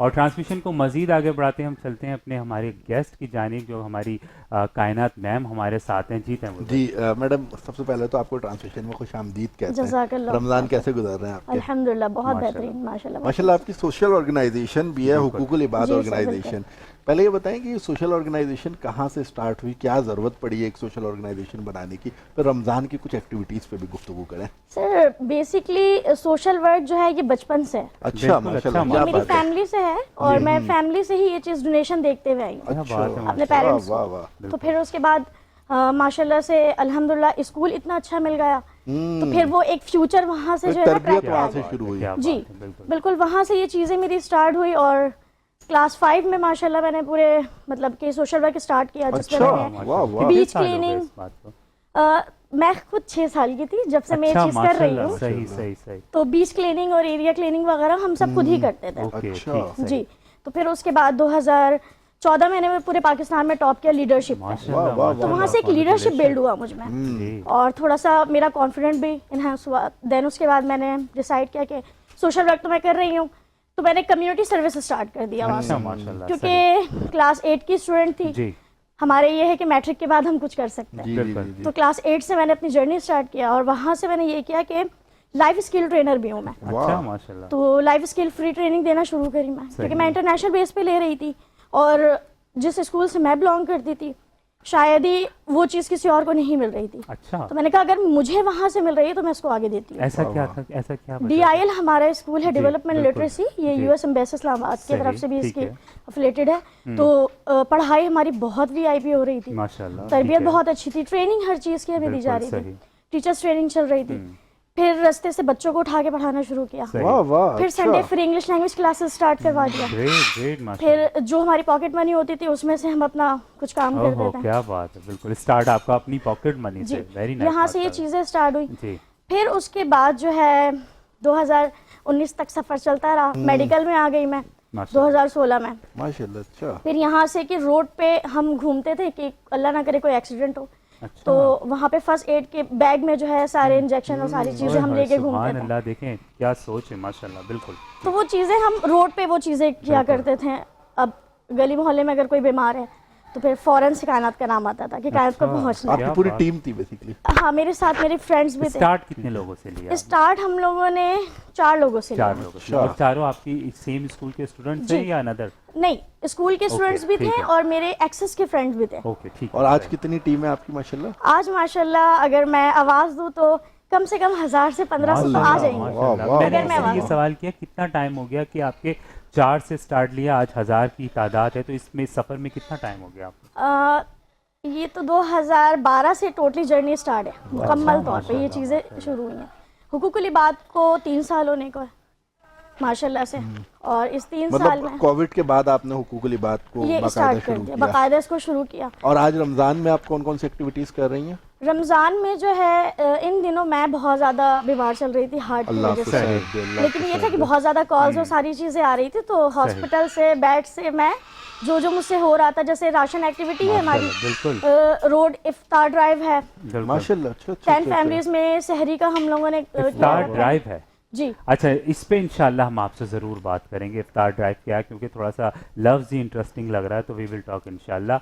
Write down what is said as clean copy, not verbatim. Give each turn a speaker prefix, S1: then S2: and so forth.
S1: اور ٹرانسمیشن کو مزید آگے بڑھاتے ہیں. ہم چلتے ہیں اپنے ہمارے گیسٹ کی جانب جو ہماری کائنات میم ہمارے ساتھ ہیں. جی تیمور
S2: جی میڈم سب سے پہلے تو آپ کو ٹرانسمیشن میں خوش آمدید کہتے ہیں.
S3: جزاک اللہ.
S2: رمضان کیسے گزر رہے ہیں آپ کے؟
S3: الحمدللہ بہت بہترین ماشاءاللہ.
S2: ماشاءاللہ آپ کی سوشل آرگنائزیشن بھی ہے حقوق العباد آرگنائزیشن. پہلے یہ بتائیں کہ یہ سوشل آرگنائزیشن کہاں سے سٹارٹ ہوئی, کیا ضرورت پڑی ہے ایک سوشل آرگنائزیشن بنانے کی, پھر رمضان کی کچھ ایکٹیویٹیز پہ بھی گفتگو کریں.
S3: سر بیسیکلی سوشل ورک جو ہے یہ بچپن سے ہے.
S2: اچھا ماشاءاللہ,
S3: یہ میری فیملی سے ہے اور میں فیملی سے ہی یہ چیز ڈونیشن دیکھتے ہوئے آئی ہوں اپنے پیرنٹس کو. تو پھر اس کے بعد ماشاءاللہ سے الحمدللہ اسکول اتنا اچھا مل گیا تو پھر وہ ایک فیوچر وہاں سے جو ہے
S2: تربیت وہاں سے شروع ہوئی.
S3: جی بالکل وہاں سے یہ چیزیں میری سٹارٹ ہوئی اور کلاس 5 میں ماشاءاللہ میں نے پورے مطلب کہ سوشل ورک سٹارٹ کیا جس میں میں بیچ کلیننگ. میں خود 6 سال کی تھی جب سے میں یہ چیز کر رہی ہوں. تو بیچ کلیننگ اور ایریا کلیننگ وغیرہ ہم سب خود ہی کرتے تھے. جی تو پھر اس کے بعد 2014 میں نے پورے پاکستان میں ٹاپ کیا لیڈرشپ میں. تو وہاں سے ایک لیڈرشپ بلڈ ہوا مجھ میں اور تھوڑا سا میرا کانفیڈنٹ بھی انہینس ہوا. دین اس کے بعد میں نے ڈیسائیڈ کیا کہ سوشل ورک تو میں کر رہی ہوں تو میں نے کمیونٹی سروس اسٹارٹ کر دیا وہاں سے, کیونکہ کلاس 8 کی اسٹوڈنٹ تھی. ہمارے یہ ہے کہ میٹرک کے بعد ہم کچھ کر سکتے ہیں. تو کلاس 8 سے میں نے اپنی جرنی اسٹارٹ کیا اور وہاں سے میں نے یہ کیا کہ لائف اسکل ٹرینر بھی ہوں میں. تو لائف اسکل فری ٹریننگ دینا شروع کری میں, کیونکہ میں انٹرنیشنل بیس پہ لے رہی تھی اور جس اسکول سے میں بلانگ کرتی تھی شاید ہی وہ چیز کسی اور کو نہیں مل رہی تھی. تو میں نے کہا اگر مجھے وہاں سے مل رہی ہے تو میں اس کو آگے دیتی ہوں.
S1: ایسا کیا تھا, ایسا کیا
S3: DIL ہمارا اسکول ہے ڈیولپمنٹ لٹریسی, یہ US ایمبیسی اسلام آباد کی طرف سے بھی اس کی افیلیٹڈ ہے. تو پڑھائی ہماری بہت VIP ہو رہی تھی, تربیت بہت اچھی تھی, ٹریننگ ہر چیز کی ہمیں دی جا رہی تھی, ٹیچرس ٹریننگ چل رہی تھی. پھر رستے سے بچوں کو اٹھا کے پڑھانا شروع کیا. پھر Sunday free English language classes start کروا دیا. پھر جو ہماری پاکٹ منی ہوتی تھی اس میں سے ہم اپنا کچھ کام کرتے تھے.
S1: کیا بات ہے, بالکل اسٹارٹ آپ کا اپنی پاکٹ منی سے.
S3: یہاں سے یہ چیزیں اسٹارٹ ہوئی. پھر اس کے بعد جو ہے 2019 تک سفر چلتا رہا. میڈیکل میں آ گئی میں 2016 میں
S2: ماشاءاللہ. اچھا
S3: پھر یہاں سے کہ روڈ پہ ہم گھومتے تھے کہ اللہ نہ کرے کوئی ایکسیڈنٹ ہو, تو وہاں پہ فرسٹ ایڈ کے بیگ میں جو ہے سارے انجیکشن اور ساری چیزیں ہم لے کے گھومتے تھے.
S1: اللہ دیکھیں کیا سوچ ہے ماشاءاللہ. بالکل
S3: تو وہ چیزیں ہم روڈ پہ وہ چیزیں کیا کرتے تھے. اب گلی محلے میں اگر کوئی بیمار ہے تو پھر فوراً سے کائنات کا نام آتا تھا کہ کائنات کو پہنچنا.
S2: آپ کی پوری ٹیم تھی بیسیکلی؟
S3: ہاں میرے ساتھ میرے فرینڈس بھی تھے.
S1: اسٹارٹ کتنے لوگوں سے لیا؟
S3: اسٹارٹ ہم لوگوں نے 4 لوگوں سے لیا.
S1: 4 لوگ. اور چاروں آپ کی سیم اسکول کے اسٹوڈنٹس ہیں یا اندر؟
S3: نہیں, اسکول کے اسٹوڈنٹس بھی تھے اور میرے ایکسس کے فرینڈس بھی تھے.
S2: اور آج کتنی ٹیم ہے آپ کی ماشاءاللہ؟
S3: آج ماشاءاللہ اگر میں آواز دوں تو کم سے کم 1000 سے 1500 تو آ جائیں گے.
S1: میں نے یہ سوال کیا کتنا ٹائم ہو گیا کہ آپ کے 4 سے سٹارٹ لیا, آج 1000 کی تعداد ہے, تو اس میں سفر میں کتنا ٹائم ہو گیا آپ کو؟
S3: یہ تو 2012 سے ٹوٹلی جرنی سٹارٹ ہے مکمل طور پہ. یہ چیزیں شروع ہوئی ہیں. حقوق العباد کو 3 سال ہونے کو ہے ماشاءاللہ سے, اور اس 3 سال میں
S2: کووڈ کے بعد آپ نے حقوق العباد کو
S3: باقاعدہ اس کو شروع کیا.
S2: اور آج رمضان میں آپ کون کون سی ایکٹیویٹیز کر رہی ہیں؟
S3: رمضان میں جو ہے ان دنوں میں بہت زیادہ بیمار چل رہی تھی ہارٹ کی وجہ سے, لیکن یہ تھا کہ بہت زیادہ کالز اور ساری چیزیں آ رہی تھی, تو ہاسپٹل سے بیڈ سے میں جو مجھ سے ہو رہا تھا, جیسے راشن ایکٹیویٹی ہے ہماری, روڈ افطار ڈرائیو ہے
S2: ماشاءاللہ.
S3: 10 فیملیز میں سحری کا ہم لوگوں نے
S1: افطار ڈرائیو ہے.
S3: جی
S1: اچھا, اس پہ انشاءاللہ ہم آپ سے ضرور بات کریں گے افطار ڈرائیو کیا ہے, کیونکہ تھوڑا سا لفظ ہی انٹرسٹنگ لگ رہا ہے, تو وی ول ٹاک انشاءاللہ.